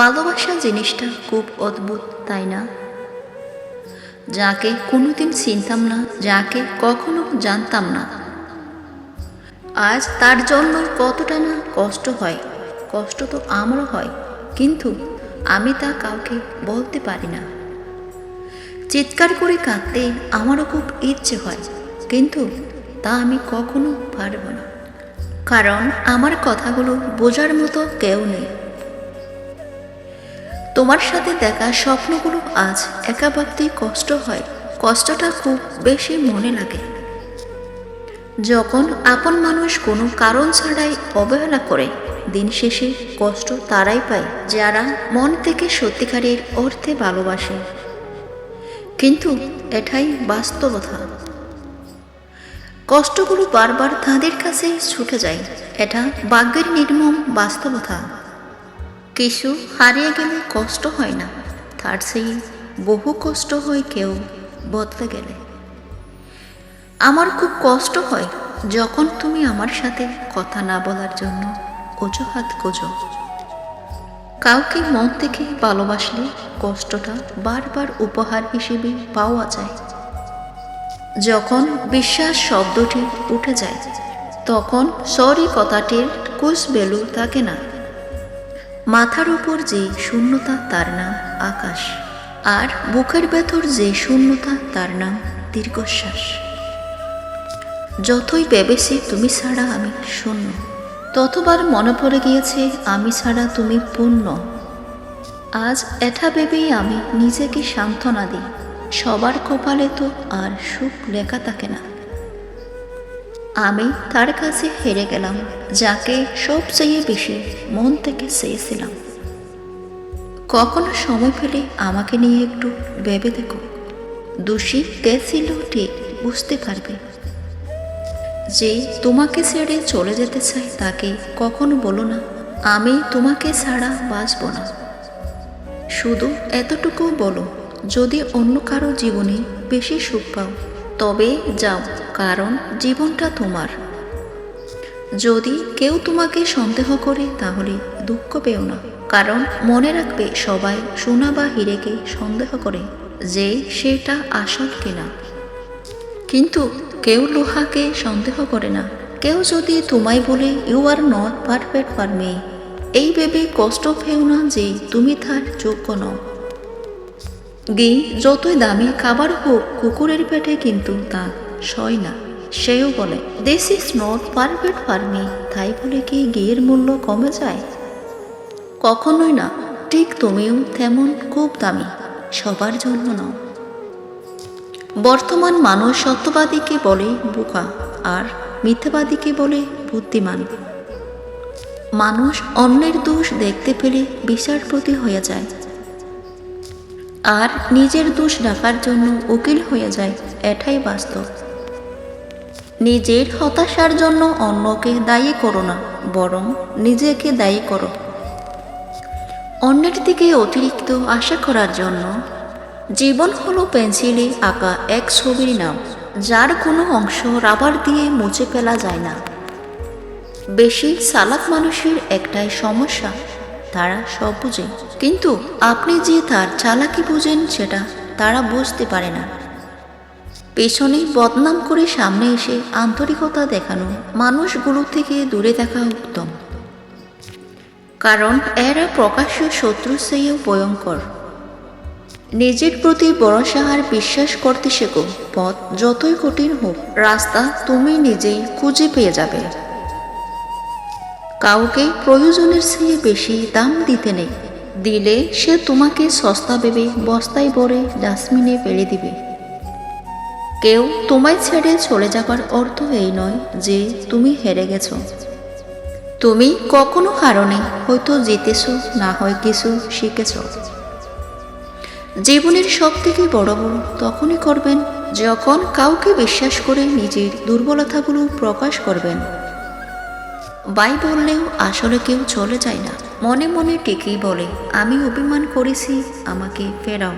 ভালোবাসা জিনিসটা খুব অদ্ভুত, তাই না? যাকে কোনোদিন চিনতাম না, যাকে কখনো জানতাম না, আজ তার জন্য কতটা না কষ্ট হয়। কষ্ট তো আমারও হয়, কিন্তু আমি তা কাউকে বলতে পারি না। চিৎকার করে কাঁদতে আমারও খুব ইচ্ছে হয়, কিন্তু তা আমি কখনো পারব না, কারণ আমার কথাগুলো বোঝার মতো কেউ নেই। তোমার সাথে দেখা স্বপ্নগুলো আজ একা ভাবতেই কষ্ট হয়। কষ্টটা খুব বেশি মনে লাগে যখন আপন মানুষ কোনো কারণ ছাড়াই অবহেলা করে। দিন শেষে কষ্ট তারাই পায় যারা মন থেকে সত্যিকারের অর্থে ভালোবাসে। কিন্তু এটাই বাস্তবতা। কষ্টগুলো বারবার তাদের কাছে ছুটে যায়। এটা ভাগ্যের নির্মম বাস্তবতা। কিছু হারিয়ে গেলে কষ্ট হয় না, তার সেই বহু কষ্ট হয় কেউ বদলে গেলে। আমার খুব কষ্ট হয় যখন তুমি আমার সাথে কথা না বলার জন্য অজুহাত খোঁজো। কাউকে মন থেকে ভালোবাসলে কষ্টটা বারবার উপহার হিসেবে পাওয়া যায়। যখন বিশ্বাস শব্দটি উঠে যায়, তখন সরি কথাটির কুছ ভ্যালু থাকে না। মাথার উপর যে শূন্যতা তার নাম আকাশ, আর বুকের ভেতর যে শূন্যতা তার নাম দীর্ঘশ্বাস। যতই ভেবেছি তুমি ছাড়া আমি শূন্য, ততবার মনে পড়ে গিয়েছে আমি ছাড়া তুমি পূর্ণ। আজ এটা ভেবেই আমি নিজেকে সান্ত্বনা দিই, সবার কপালে তো আর সুখ লেখা থাকে না। আমি তার কাছে হেরে গেলাম যাকে সবচেয়ে বেশি মন থেকে চেয়েছিলাম। কখনো সময় পেলে আমাকে নিয়ে একটু ভেবে দেখো। দোষী কে ছিল ঠিক বুঝতে পারবে। যে তোমাকে ছেড়ে চলে যেতে চায় তাকে কখনো বলো না আমি তোমাকে ছাড়া বাঁচব না। শুধু এতটুকু বলো, যদি অন্য কারো জীবনে বেশি সুখ পাও তবে যাও, কারণ জীবনটা তোমার। যদি কেউ তোমাকে সন্দেহ করে তাহলে দুঃখ পেও না, কারণ মনে রাখবে সবাই সোনা বা হিরেকে সন্দেহ করে যে সেটা আসল কিনা, কিন্তু কেউ লোহাকে সন্দেহ করে না। কেউ যদি তোমায় বলে you are not perfect for me, এই ভেবে কষ্ট পেও না যে তুমি তার যোগ্য নও। ঘি যতই দামি খাবার হোক কুকুরের পেটে কিন্তু তা সয় না। সেও বলে this is not perfect for me, তাই বলে কি ঘিয়ের মূল্য কমে যায়? কখনোই না। ঠিক তুমিও তেমন খুব দামি, সবার জন্য নও। বর্তমান মানুষ সত্যবাদীকে বলে বোকা, আর মিথ্যাবাদীকে বলে বুদ্ধিমান। মানুষ অন্যের দোষ দেখতে পেলে বিচারপতি হয়ে যায়, আর নিজের দোষ ঢাকার জন্য উকিল হয়ে যায়। এটাই বাস্তব। নিজের হতাশার জন্য অন্যকে দায়ী করো না, বরং নিজেকে দায়ী করো। অন্যের দিকে অতিরিক্ত আশা করার জন্য। জীবন হলো পেন্সিলে আঁকা এক ছবির নাম, যার কোনো অংশ রাবার দিয়ে মুছে ফেলা যায় না। বেশি চালাক মানুষের একটাই সমস্যা, তারা সব বুঝে, কিন্তু আপনি যে তার চালাকি বুঝেন সেটা তারা বুঝতে পারে না। পেছনে বদনাম করে সামনে এসে আন্তরিকতা দেখানো মানুষগুলো থেকে দূরে থাকা উত্তম, কারণ এরা প্রকাশ্য শত্রুর চেয়েও ভয়ঙ্কর। নিজের প্রতি ভরসা আর বিশ্বাস করতে শেখো। পথ যতই কঠিন হোক, রাস্তা তুমি নিজেই খুঁজে পেয়ে যাবে। কাউকে প্রয়োজনের চেয়ে বেশি দাম দিতে নেই, দিলে সে তোমাকে সস্তা ভেবে বস্তায় ভরে ডাস্টবিনে ফেলে দিবে। কেউ তোমায় ছেড়ে চলে যাবার অর্থ এই নয় যে তুমি হেরে গেছো। তুমি কখনো হারোনি, হয়তো জিতেছো, না হয় কিছু শিখেছো। জীবনের সব থেকে বড় ভুল তখনই করবেন যখন কাউকে বিশ্বাস করে নিজের দুর্বলতাগুলো প্রকাশ করবেন। বাই বললেও আসলে কেউ চলে যায় না, মনে মনে ঠিকই বলে আমি অভিমান করেছি, আমাকে ফেরাও।